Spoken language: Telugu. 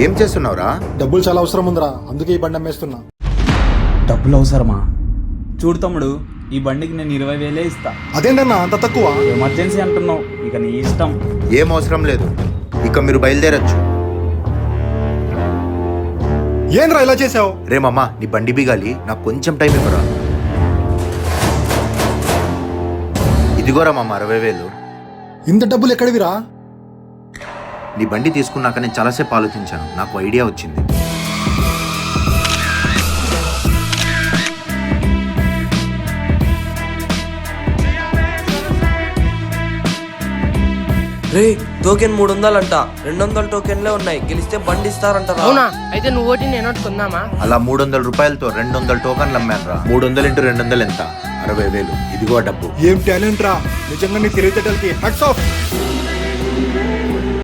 ఏం చేస్తున్నావురా? డబ్బులు చాలా అవసరం ఉందిరా, అందుకే ఈ బండి అమ్మేస్తున్నా. డబ్బులు అవసరమా? చూడు తమ్ముడు, ఈ బండికి నేను 20,000 ఇస్తా. అదేంటన్నా అంత తక్కువ? ఎమర్జెన్సీ అంటున్నావు, ఇక నీ ఇష్టం. ఏం అవసరం లేదు, ఇక మీరు బయలుదేరచ్చు. ఏంద్రా ఇలా చేసావు? రే మామ, నీ బండి బిగాలి, నాకు కొంచెం టైం ఇవ్వరా. ఇదిగోరా మామ 60,000. ఇంత డబ్బులు ఎక్కడివిరా? నీ బండి తీసుకున్నాక నేను చాలాసేపు ఆలోచించాను, నాకు ఐడియా వచ్చింది. రే టోకెన్ 300 అంట. 200 టోకెన్లే ఉన్నాయి, గెలిస్తే బండి ఇస్తారంటారా? అవునా? అయితే నువ్వు ఓటి నేను ఒకటి కొందామా? అలా 300 రూపాయలతో 200 టోకన్లు అమ్మాను రా. 300 × 200 ఎంత? 60,000. ఇదిగో డబ్బు. ఏం టాలెంట్ రా, నిజంగా నీ తెలివితేటలకి హ్యాట్స్ ఆఫ్.